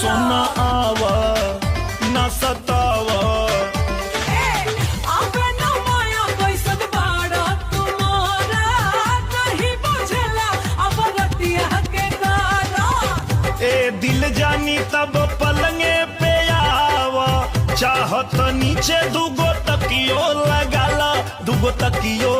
सोना आवा ना सतावा दिल जानी तब पलंगे पे आवा चाहत नीचे दुगो तकियो लगाला दुगो तकियो